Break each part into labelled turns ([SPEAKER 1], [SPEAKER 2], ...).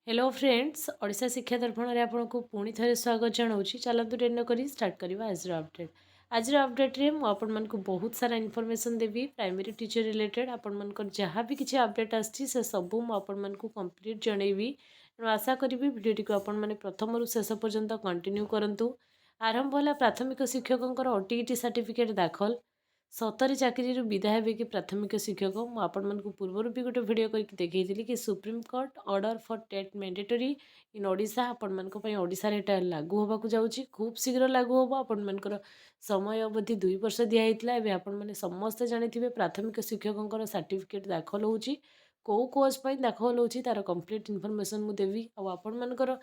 [SPEAKER 1] Hello friends Odisha शिक्षा दर्पण में आपको पुणी थे स्वागत जनाऊँगी। चलतु डेरी नक स्टार्ट करवा आज अपडेट्रे मुझे बहुत सारा इनफॉरमेशन देवी प्राइमरी टीचर रिलेटेड आपण जहाँ भी किसी अपडेट आसी सब मुझे कंप्लीट जनइबी। आशा करी भिडियो को आपण प्रथम शेष पर्यंत कंटिन्यू करूँ। आरंभ है प्राथमिक शिक्षकों ओटीईटी सर्टिफिकेट दाखल 70 चाकरी विदा हे कि प्राथमिक शिक्षक मुझे पूर्वर भी गोटे भिड करके देखी कि supreme court order for TET mandatory in Odisha आपशा यहाँ लागू होगा जाऊँगी। खूब शीघ्र लागू हम आपर समय अवधि 2 वर्ष दिखाई आपने समस्ते जानी प्राथमिक शिक्षकों सर्टिफिकेट दाखल हो कौ कोर्स दाखल हो तार कंप्लीट इनफॉरमेशन मुझे देवी। आपर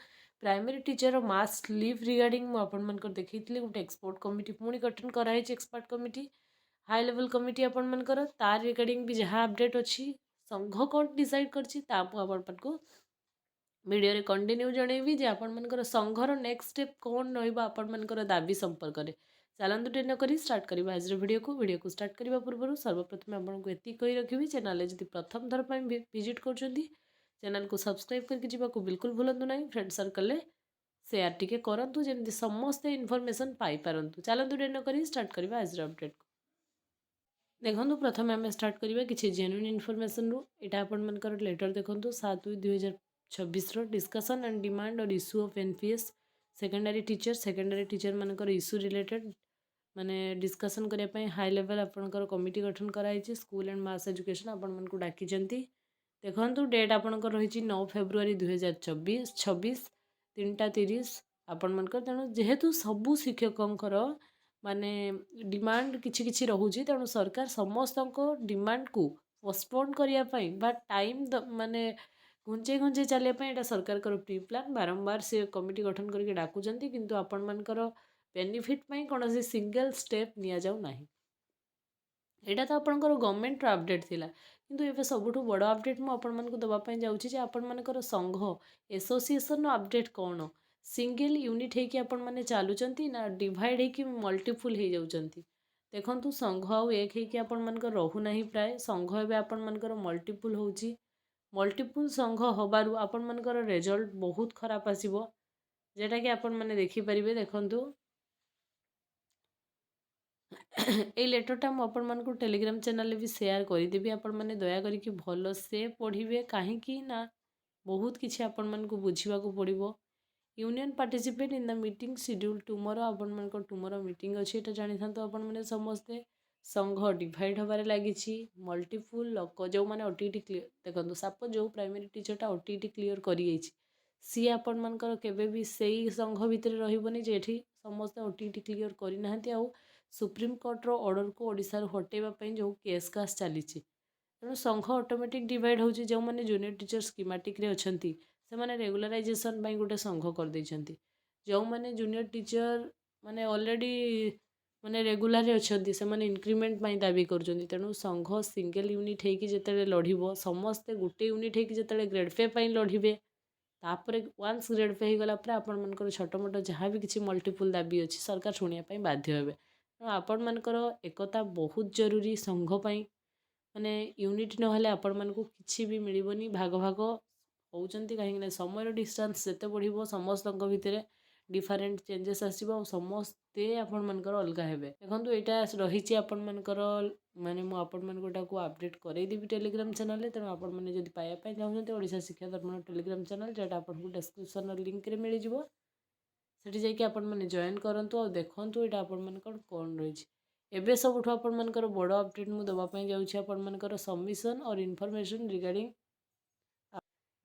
[SPEAKER 1] प्राइमरी टीचर मास लीव रिगार्डिंग मुझे देखी गोटे एक्सपर्ट कमिटी पुणी गठन कराई expert committee high level committee आपणकर तार रिगार्डिंग भी जहाँ अपडेट अच्छी संघ कौन डिसाइड करको वीडियो कंटिन्यू जनइबी जे आपणकर संघर नेक्स्ट स्टेप कौन रहा दाबी संपर्क में। चलतु डेरी नक स्टार्ट करवा आज वीडियो को स्टार्ट करने पूर्व सर्वप्रथम आपको ये कही रखी चैनल जब प्रथम थर पर विजिट कर चैनल को सब्सक्राइब करके जावाक बिल्कुल भूलु ना। फ्रेंड सर्कल सेयार टिके करूँ जमी समस्ते इनफॉरमेशन पाई पारंतु। चलतु डेरी नक स्टार्ट करवा आज अपडेट को देखो। प्रथम आम स्टार्ट करवा कि जेन्युइन इनफॉरमेशन रू यहाँ आपर लेटर देखो 7/2/2026 डिस्कशन एंड डिमांड और issue of NPS secondary teacher मानकर इश्यू रिलेटेड माने डिस्कशन करने हाई लेवल आपणकर कमिटी गठन कराई स्कूल एंड मास एजुकेशन आपण को डाकी देखो। डेट आपणकर रही 9 फेब्रुआरी 2026 3:30 आपणकर तेणु जेहेतु सबू शिक्षकों माने डिमांड किछि किछि रहुछि तेणु सरकार समस्त डिमांड को पोस्टपोन करने बा टाइम माने घुंचे घुंचे चलिए यहाँ सरकार प्री प्लान बारंबार से कमिटी गठन करके डाकुचंती किंतु आपण मानकर बेनिफिट कौन सी सिंगल स्टेप निया जाऊ नाही। यहाँ तो आपंकर गवर्नमेंट अपडेट थिला किंतु एबे सबुठु बड़ अपडेट मु आपण मानकु दबापाई जाउछि जे आपण मानकर संघ एसोसिएशन अपडेट कौन सिंगल यूनिट है कि आपण माने चालुचंती ना डिवाइड है कि मल्टीपुल हो जाउचंती। देखंतु संघ आउ एक है कि आपण मानकर रहु नाही प्राय संघ एबे आपण मानकर मल्टीपुल होउछि। मल्टीपुल संघ होबारु आपण मानकर रिजल्ट बहुत खराब आसीबो जेटा कि आपण माने देखि परिबे। देखंतु ये लेटरटा मुझे टेलीग्राम चैनल भी शेयर करदेवी आपण मैंने दया करके भल से पढ़े कहीं ना बहुत किसी आपण मन को बुझा पड़ो। Union participate in the meeting schedule tomorrow आपण टुमरो मीटिंग अच्छी यहाँ जानी था आपण मैंने समस्ते संघ डिवाइड हबार लगी मल्टीपुल लोक जो मैंने ओटीईटी क्लियर देखो सपोज जो प्राइमरी टीचरटा ओटीईटी क्लियर कर सी आपण मानकर केबे भी सही संघ भितर रही जेठी समस्त ओटीईटी क्लियर करना सुप्रीम कोर्टर ऑर्डर को ओडिशा हटेवाई जो केस कास चली तेणु संघ ऑटोमेटिक डिवाइड हो जो मैंने जूनियर टीचर स्कीमेटिक अच्छा से रेगुलराइजेशन गोटे संघ कर देइछंती। जो मैंने जूनियर टीचर माने ऑलरेडी माने रेगुलर अच्छा से मैंने इंक्रीमेंट दाबी कर तेणु संघ सिंगल यूनिट होगी जिते लड़ब समस्ते गोटे यूनिट होगी जिते ग्रेड पे लड़े तापर वन्स ग्रेड पे होगला आपण मानकर छोट मोट जहाँ भी किसी मल्टीपुल दाबी अच्छी सरकार शुणा बाध्य हे। आपण मानकर एकता बहुत जरूरी संघ माने यूनिट नहले आपण मानकु किछि भी मिलबनी भाग भाग होउचंती कहीं समय डिस्टेंस जिते बढ़िबो समस्त भितर डिफरेंट चेंजेस आसीबो समस्ते आपण मानकर अलगा हेबे। देखंतु एटा रहिछि आपण मानकर माने मु आपण मानकोटाको अपडेट करै देबी टेलीग्राम चैनल तेणु आपण माने जदि पाया पाई चाहूचंती ओडिशा शिक्षा दर्पण टेलीग्राम चैनल जेटा आपको डिस्क्रिप्शन लिंक रे मिल जिवो सेठी जाइए आपण मैंने जॉइन करंतु और देखंतु एटा आपण मानकर कौन रही एबे सबुठ आपण मानकर बड़ अपडेट मु दबापाई जाउछि आपण मानकर सबमिशन और इनफॉरमेशन रिगार्डिंग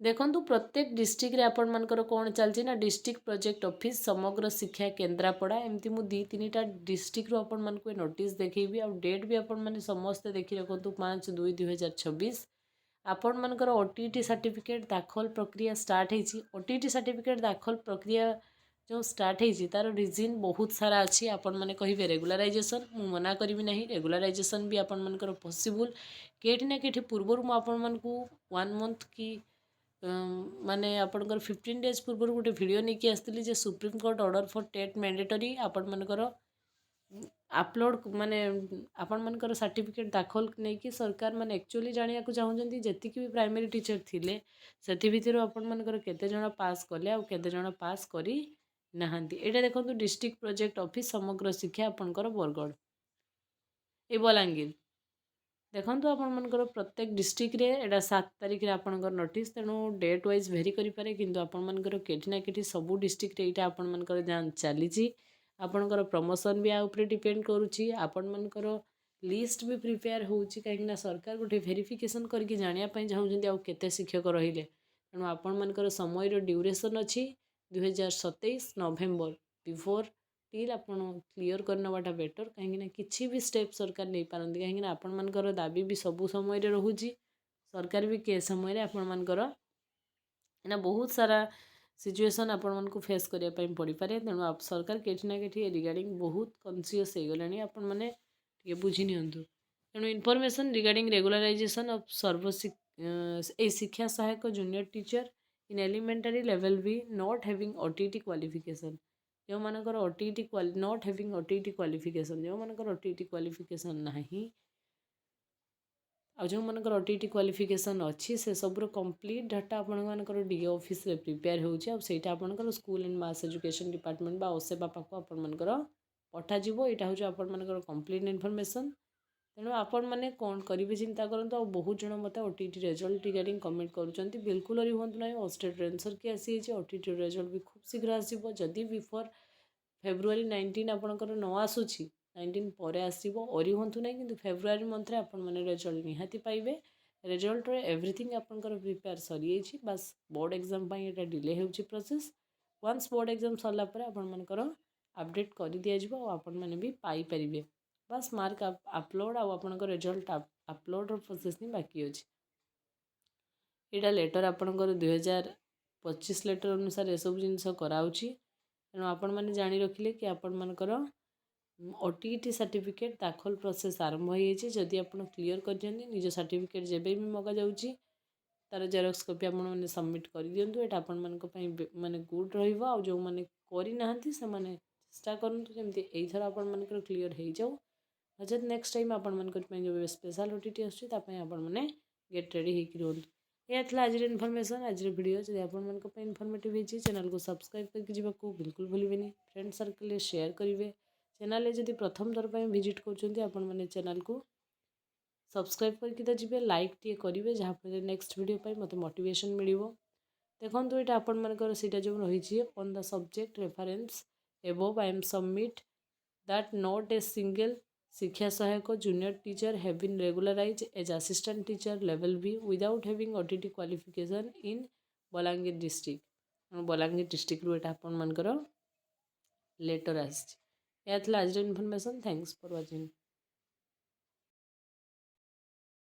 [SPEAKER 1] देखंतु प्रत्येक डिस्ट्रिक्ट रे आपण मानकर कौन चलछि ना डिस्ट्रिक्ट प्रोजेक्ट ऑफिस समग्र शिक्षा केन्द्रापड़ा एमती मु 2-3टा डिस्ट्रिक्ट रो आपण मानकु नोटिस देखैबी और डेट भी आपण माने समस्त देखि रखंतु 5/2/2026 आपण मानकर ओटीईटी सर्टिफिकेट दाखल प्रक्रिया स्टार्ट होइछि। ओटीईटी सर्टिफिकेट दाखल प्रक्रिया जो स्टार्ट होइछि तार रिजन बहुत सारा अच्छी आपण माने कहिबे रेगुलराइजेशन मु मना करिवि नहीं रेगुलराइजेशन भी आपण मानकर पॉसिबल केठी ना केठी पूर्वर मु आपण मानकु 1 मंथ की माने आपणकर 15 डेज पूर्व गोटे वीडियो नहीं आसती जे supreme court order for TET mandatory आपण मानकर अपलोड माने आपण मनकर सर्टिफिकेट दाखल नहीं कि सरकार माने एक्चुअली जानिया को चाहूँगी जी भी प्राइमरी टीचर थिले से भितर आपण मनकर केते जण पास कले आ केते जण पास करी नाहांती एटा देखंतु डिस्ट्रिक्ट प्रोजेक्ट ऑफिस समग्र शिक्षा आपणकर बरगढ़ ए बलांगीर देखो आपण मनकर प्रत्येक डिस्ट्रिक्ट रे एटा 7 तारिख रे आपणकर नोटिस तेणु डेट वाइज भेरी करि पारे किंतु आपण मनकर केठी ना केठी सबु डिस्ट्रिक्ट रे एटा आपण मनकर जान चलीची आपणकर प्रमोशन भी आ ऊपर डिपेंड करूची आपण मनकर लिस्ट भी प्रिपेयर होउची काहेकि सरकार गोटे वेरिफिकेशन करके जानिया पई चाहूछन्ती आ केते शिक्षक रहिले तेणु आपण मनकर समय रो ड्यूरेशन अछि 2027 नवेम्बर बिफोर टिल आपण क्लीयर करनवाटा बेटर कहीं किसी भी स्टेप सरकार नहीं पारती कहीं आपण मनकर दाबी भी सबु समय रे रहुची सरकार भी के समय रे आपण मनकर ना बहुत सारा सिचुएसन आपण मन को फेस करिया पई पड़ी पारे तेणु आप सरकार केठी ना केठी रिगार्डिंग बहुत कॉन्शियस हो गलानी आपण माने टिके बुझी नियंतु तेणु इनफॉरमेशन रिगार्डिंग रेगुलराइजेशन ऑफ ए शिक्षा Sahayak junior teacher in elementary level भी नॉट हैविंग ओटीटी क्वालिफिकेशन जो मानकर OTT not having OTT qualification जो मानकर ओटीटी क्वालिफिकेशन नाही आ जो मानकर ओटीटी क्वालिफिकेशन अच्छी से सबुर कंप्लीट डाटा आपण मानकर डीए ऑफिस रे प्रिपेयर होउची आ सेटा आपनकर school and mass education department बा ओसेबा पाको आपण मानकर पठा जीवो एटा होची आपण मानकर कंप्लीट इनफॉरमेशन तेणु आपण मैंने कौन करेंगे चिंता करूँ आ बहुत जन मत ओटीटी रिजल्ट रिगार्डिंग कमेंट करुँच बिल्कुल हूँ ना ऑस्टेट आंसर की आसी ओटीटी रिजल्ट भी खूब शीघ्र आसो जदि बिफोर फेब्रुआरी 19 आपणकर न आसूची 19 पर आसो ओरी हूँ ना कि फेब्रुआरी मंथ आपण मैंने रिजल्ट निहाती पाइबे रिजल्ट एवरीथिंग आपणकर प्रिपेयर सरी बास बोर्ड एग्जाम ये डिले हो प्रोसेस वन्स बोर्ड एग्जाम सरला आपण मनकर अपडेट कर दिज्व आपण मैंने भी पाइपर बस मार्क अपलोड आपणकर रिजल्ट अपलोड प्रोसेस नहीं बाकी अच्छे यहाँ लेटर आपणकर 2025 लेटर अनुसार एसबू जिनस कराऊँगी तेणु आपण मैंने जानी रखिले कि आपण मनकर ओटीटी सर्टिफिकेट दाखल प्रोसेस आरंभ हो जदि आप क्लीयर कर निज सर्टिफिकेट जब भी मगा जाऊँगी तार जेरक्स कॉपी आपण मैंने सबमिट कर दिंतु यहाँ आपण माने गुड रहा जो मैंने करना से चेष्टा करूँ जमी यही आपण मानकर क्लीयर हो जाऊ नचेत नेक्स्ट टाइम आपण मानकर जो स्पेशल ओटीटी आपने गेट रेडी होकर रुहतु यह आज इनफॉरमेशन आज वीडियो जब आप इनफॉर्मेटिव होती चैनल को सब्सक्राइब करके जावाक बिल्कुल भूलें फ्रेंड सर्कल शेयर करेंगे चैनल जब प्रथम थर पर विजिट कर चैनल को सब्सक्राइब करके तो जी लाइक टे करेंगे जहाँफल नेक्स्ट वीडियो मत मोटिवेशन मिल देखो ये आपण मानकर सीटा जो रही on the subject reference above I am submit that not a single Shiksha Sahayak junior teacher have been regularize as assistant teacher level B without having OTT qualification in Balangir district Balangir district रू एटा आपण मानकर लेटर आसी आज इनफॉरमेशन थैंक्स फॉर वाचिंग।